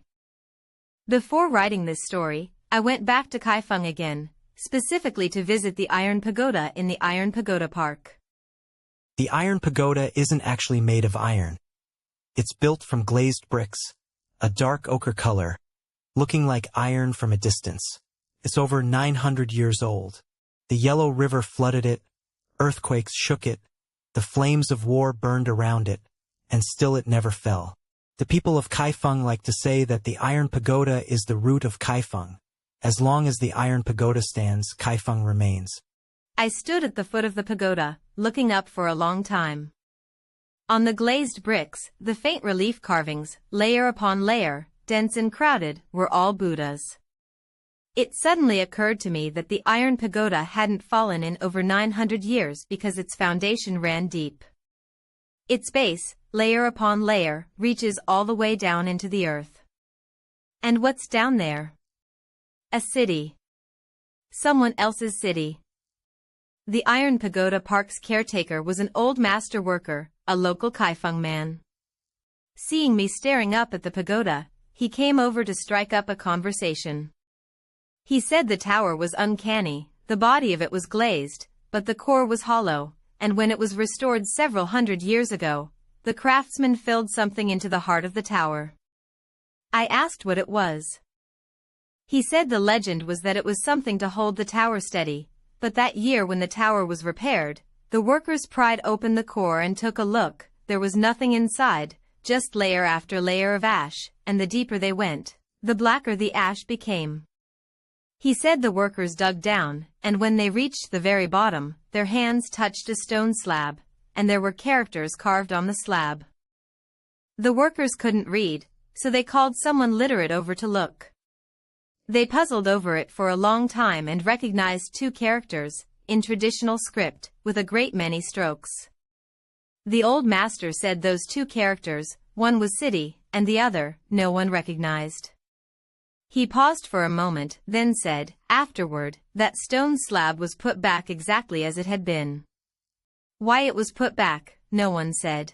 Before writing this story, I went back to Kaifeng again, specifically to visit the Iron Pagoda in the Iron Pagoda Park. The Iron Pagoda isn't actually made of iron. It's built from glazed bricks, a dark ochre color, looking like iron from a distance. It's over 900 years old. The Yellow River flooded it, earthquakes shook it, the flames of war burned around it, and still it never fell. The people of Kaifeng like to say that the Iron Pagoda is the root of Kaifeng. As long as the Iron Pagoda stands, Kaifeng remains. I stood at the foot of the pagoda, looking up for a long time. On the glazed bricks, the faint relief carvings, layer upon layer, dense and crowded, were all Buddhas. It suddenly occurred to me that the Iron Pagoda hadn't fallen in over 900 years because its foundation ran deep. Its base, layer upon layer, reaches all the way down into the earth. And what's down there? A city. Someone else's city. The Iron Pagoda Park's caretaker was an old master worker, a local Kaifeng man. Seeing me staring up at the pagoda, he came over to strike up a conversation. He said the tower was uncanny, the body of it was glazed, but the core was hollow, and when it was restored several hundred years ago, the craftsman filled something into the heart of the tower. I asked what it was. He said the legend was that it was something to hold the tower steady, but that year when the tower was repaired, the workers pried open the core and took a look. There was nothing inside, just layer after layer of ash, and the deeper they went, the blacker the ash became. He said the workers dug down, and when they reached the very bottom, their hands touched a stone slab, and there were characters carved on the slab. The workers couldn't read, so they called someone literate over to look. They puzzled over it for a long time and recognized two characters, in traditional script, with a great many strokes. The old master said those two characters, one was city, and the other, no one recognized. He paused for a moment, then said, afterward, that stone slab was put back exactly as it had been. Why it was put back, no one said.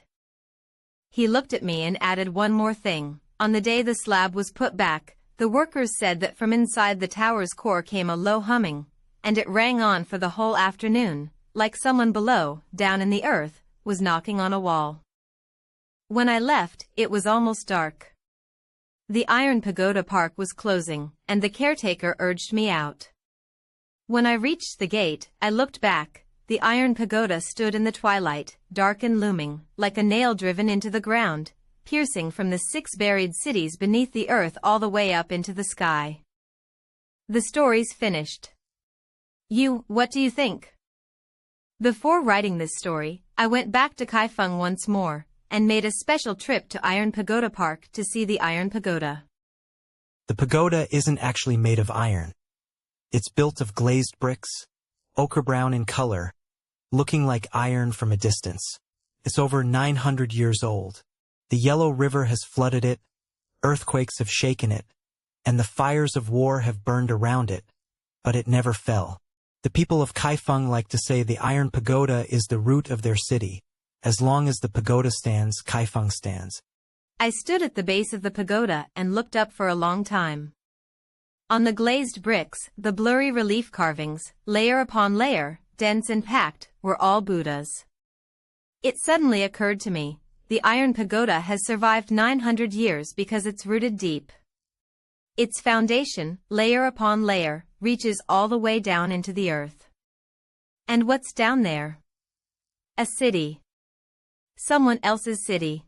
He looked at me and added one more thing. On the day the slab was put back, the workers said that from inside the tower's core came a low humming, and it rang on for the whole afternoon, like someone below, down in the earth, was knocking on a wall. When I left, it was almost dark. The Iron Pagoda Park was closing, and the caretaker urged me out. When I reached the gate, I looked back. The Iron Pagoda stood in the twilight, dark and looming, like a nail driven into the ground, piercing from the 6 buried cities beneath the earth all the way up into the sky. The story's finished. What do you think? Before writing this story, I went back to Kaifeng once more, and made a special trip to Iron Pagoda Park to see the Iron Pagoda. The pagoda isn't actually made of iron. It's built of glazed bricks, ochre brown in color, looking like iron from a distance. It's over 900 years old. The Yellow River has flooded it, earthquakes have shaken it, and the fires of war have burned around it, but it never fell. The people of Kaifeng like to say the Iron Pagoda is the root of their city. As long as the pagoda stands, Kaifeng stands. I stood at the base of the pagoda and looked up for a long time. On the glazed bricks, the blurry relief carvings, layer upon layer, dense and packed, were all Buddhas. It suddenly occurred to me, the iron pagoda has survived 900 years because it's rooted deep. Its foundation, layer upon layer, reaches all the way down into the earth. And what's down there? A city. Someone else's city.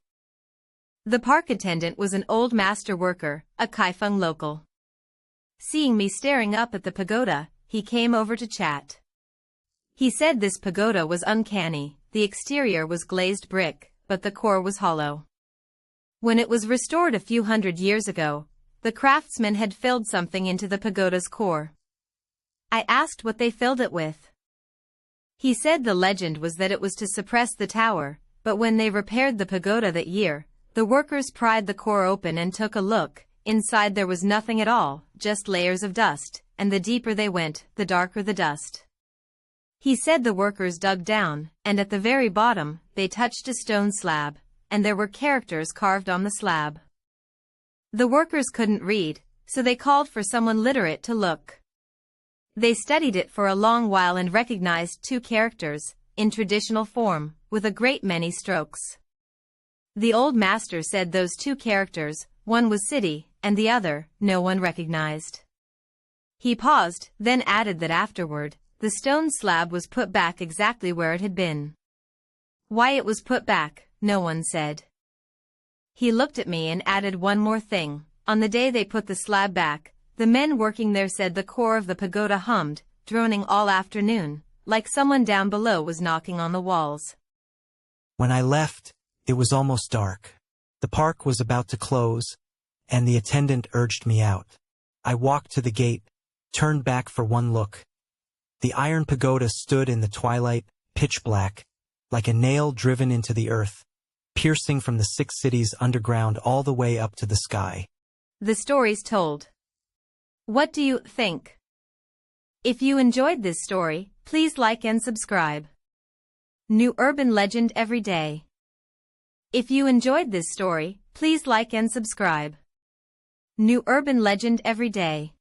The park attendant was an old master worker, a Kaifeng local. Seeing me staring up at the pagoda, he came over to chat. He said this pagoda was uncanny, the exterior was glazed brick, but the core was hollow. When it was restored a few hundred years ago, the craftsmen had filled something into the pagoda's core. I asked what they filled it with. He said the legend was that it was to suppress the tower, but when they repaired the pagoda that year, the workers pried the core open and took a look. Inside there was nothing at all, just layers of dust, and the deeper they went, the darker the dust. He said the workers dug down, and at the very bottom, they touched a stone slab, and there were characters carved on the slab. The workers couldn't read, so they called for someone literate to look. They studied it for a long while and recognized 2 characters, in traditional form, with a great many strokes. The old master said those 2 characters, one was city, and the other, no one recognized. He paused, then added that afterward, the stone slab was put back exactly where it had been. Why it was put back, no one said. He looked at me and added one more thing. On the day they put the slab back, the men working there said the core of the pagoda hummed, droning all afternoon, like someone down below was knocking on the walls. When I left, it was almost dark. The park was about to close, and the attendant urged me out. I walked to the gate, turned back for one look. The iron pagoda stood in the twilight, pitch black, like a nail driven into the earth, piercing from the 6 cities underground all the way up to the sky. The stories told. What do you think? If you enjoyed this story, please like and subscribe. New urban legend every day. If you enjoyed this story, please like and subscribe. New urban legend every day.